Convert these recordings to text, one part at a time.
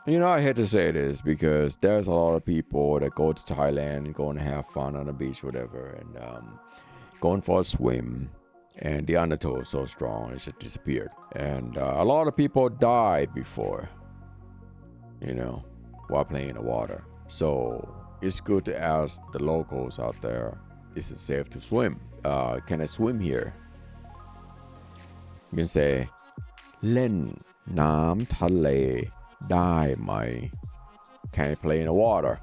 I hate to say this because there's a lot of people that go to Thailand, going to have fun on the beach, whatever, and going for a swim, and the undertow is so strong, it just disappeared. And a lot of people died before, while playing in the water. So it's good to ask the locals out there, is it safe to swim? Can I swim here? You can say เล่นน้ำทะเลได้ไหม Can I play in the water?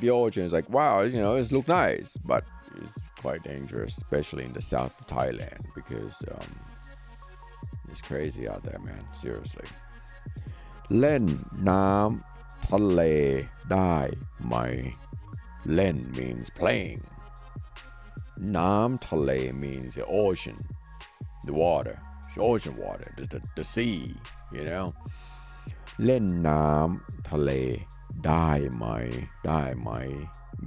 The ocean is like, wow, it's look nice, but it's quite dangerous, especially in the south of Thailand, because it's crazy out there, man. Seriously. เล่นน้ำทะเลได้ไหม เล่น means playing. น้ำทะเล means the ocean, the water, the ocean water, the sea, เล่นน้ำทะเลได้ไหม ได้ไหม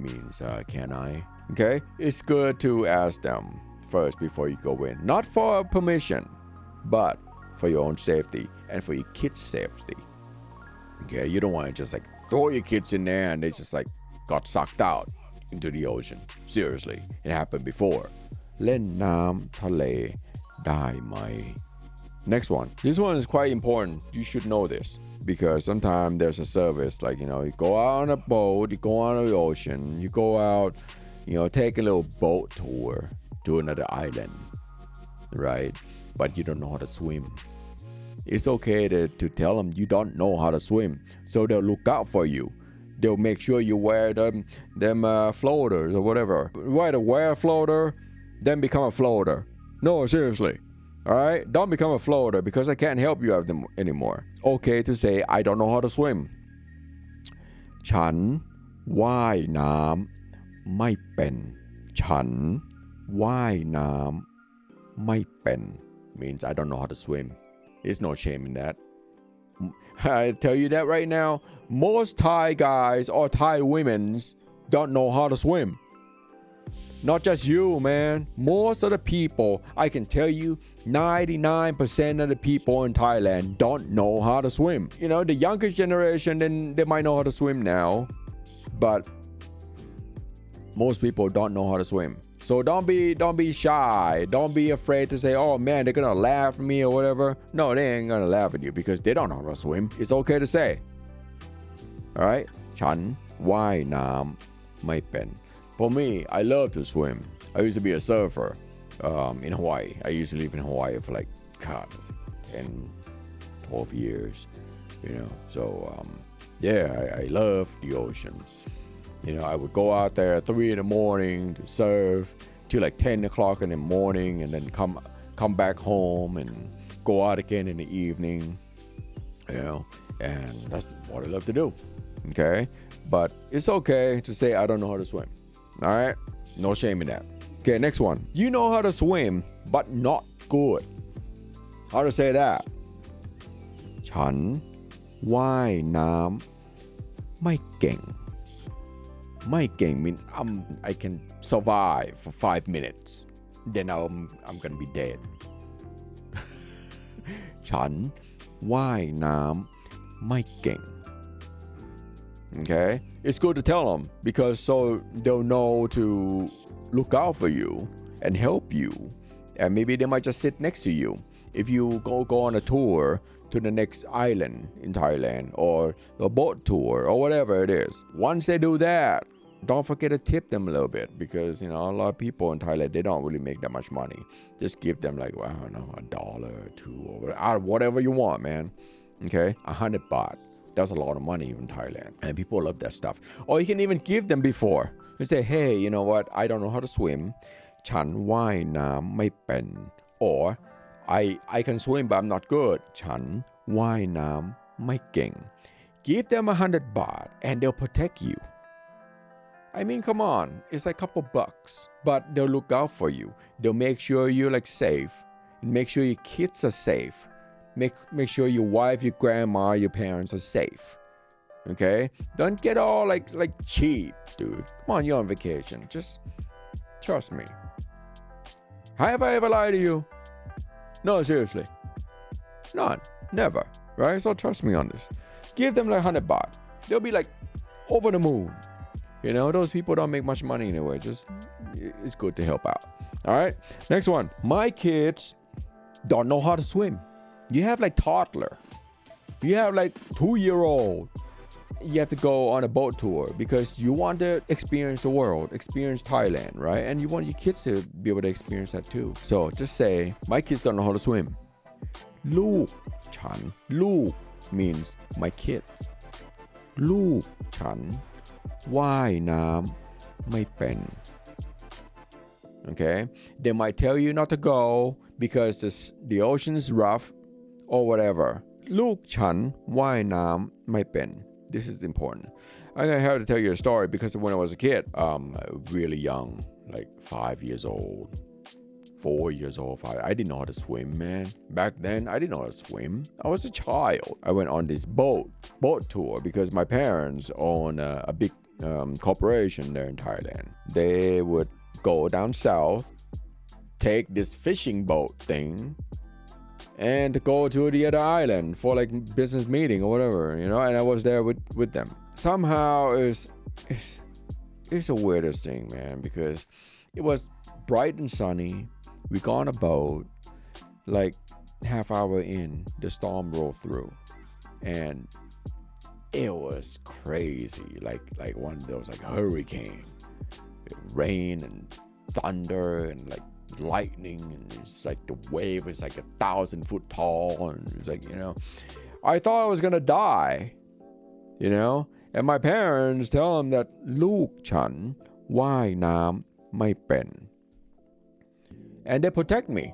means can I? Okay, it's good to ask them first before you go in. Not for permission, but for your own safety and for your kids' safety. Okay, you don't want to just like throw your kids in there and they just like got sucked out into the ocean. Seriously, it happened before. เล่นน้ำทะเลได้ไหม Next one. This one is quite important. You should know this because sometimes there's a service like, you go out on a boat, you go on the ocean, you go out, take a little boat tour to another island, right? But you don't know how to swim. It's okay to tell them you don't know how to swim, so they'll look out for you. They'll make sure you wear them floaters or whatever. Wear a floater, then become a floater. No, seriously. All right? Don't become a floater because I can't help you anymore. Okay to say, I don't know how to swim. ฉันว่ายน้ำไม่เป็น ฉันว่ายน้ำไม่เป็น means I don't know how to swim. There's no shame in that. I tell you that right now, most Thai guys or Thai women don't know how to swim. Not just you, man. Most of the people, I can tell you, 99% of the people in Thailand don't know how to swim. The younger generation, then they might know how to swim now, but most people don't know how to swim. So don't be shy. Don't be afraid to say, oh man, they're gonna laugh at me or whatever. No, they ain't gonna laugh at you because they don't know how to swim. It's okay to say. All right? ฉันว่ายน้ำไม่เป็น For me, I love to swim. I used to be a surfer in Hawaii. I used to live in Hawaii for like, 10, 12 years, So, yeah, I love the ocean. I would go out there at 3 in the morning to surf till like 10 o'clock in the morning and then come back home and go out again in the evening, and that's what I love to do, okay? But it's okay to say I don't know how to swim, all right? No shame in that. Okay, next one. You know how to swim, but not good. How to say that? ฉันว่ายน้ำไม่เก่ง My game means I can survive for 5 minutes. Then I'm gonna be dead. ฉันว่ายน้ำไม่เก่ง Okay? It's good to tell them because so they'll know to look out for you and help you. And maybe they might just sit next to you. If you go on a tour to the next island in Thailand or a boat tour or whatever it is. Once they do that, don't forget to tip them a little bit because, a lot of people in Thailand, they don't really make that much money. Just give them like, well, I don't know, $1 or $2 or whatever you want, man. Okay? 100 baht. That's a lot of money in Thailand. And people love that stuff. Or you can even give them before. You say, hey, you know what? I don't know how to swim. ฉันว่ายน้ำไม่เป็น Or I can swim, but I'm not good. ฉันว่ายน้ำไม่เก่ง Give them 100 baht and they'll protect you. I mean, come on. It's like a couple bucks. But they'll look out for you. They'll make sure you're like safe. Make sure your kids are safe. Make sure your wife, your grandma, your parents are safe. Okay? Don't get all like cheap, dude. Come on, you're on vacation. Just trust me. Have I ever lied to you? No, seriously. None. Never. Right? So trust me on this. Give them like 100 baht. They'll be like over the moon. You know, those people don't make much money anyway. Just, it's good to help out. All right. Next one. My kids don't know how to swim. You have like toddler. You have like 2-year-old. You have to go on a boat tour because you want to experience the world, experience Thailand, right? And you want your kids to be able to experience that too. So just say, my kids don't know how to swim. ลูกฉัน ลูก means my kids. ลูกฉันว่ายน้ำไม่เป็น Okay? They might tell you not to go because the ocean is rough or whatever. ลูกฉันว่ายน้ำไม่เป็น. This is important. I'm going to have to tell you a story because when I was a kid, really young, like 5 years old, 4 years old, I didn't know how to swim, man. Back then, I didn't know how to swim. I was a child. I went on this boat tour because my parents own a big corporation there in Thailand. They would go down south, take this fishing boat thing, and go to the other island for like business meeting or whatever, you know, and I was there with them. Somehow it's the weirdest thing, man, because it was bright and sunny. We got on a boat, like half hour in, the storm rolled through, and it was crazy, like one of those like hurricane, rain and thunder and like lightning, and it's like the wave is like 1,000 foot tall, and it's like, you know, I thought I was gonna die, you know, and my parents tell them that ลูกฉันว่ายน้ำไม่เป็น and they protect me.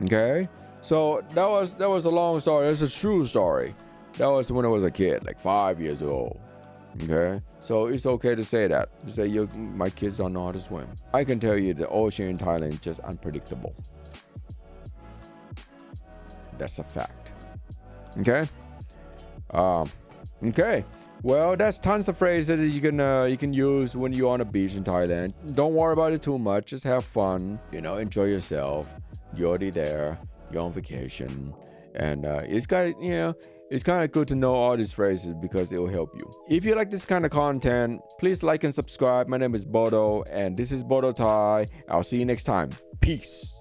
Okay, so that was a long story. That's a true story. That was when I was a kid, like 5 years old. Okay, so it's okay to say that. You say my kids don't know how to swim. I can tell you the ocean in Thailand is just unpredictable. That's a fact. Okay. Okay. Well, that's tons of phrases that you can use when you're on a beach in Thailand. Don't worry about it too much. Just have fun. You know, enjoy yourself. You're already there. You're on vacation, and it's kind of good to know all these phrases because it will help you. If you like this kind of content, please like and subscribe. My name is Bodo, and this is Bodo Thai. I'll see you next time. Peace.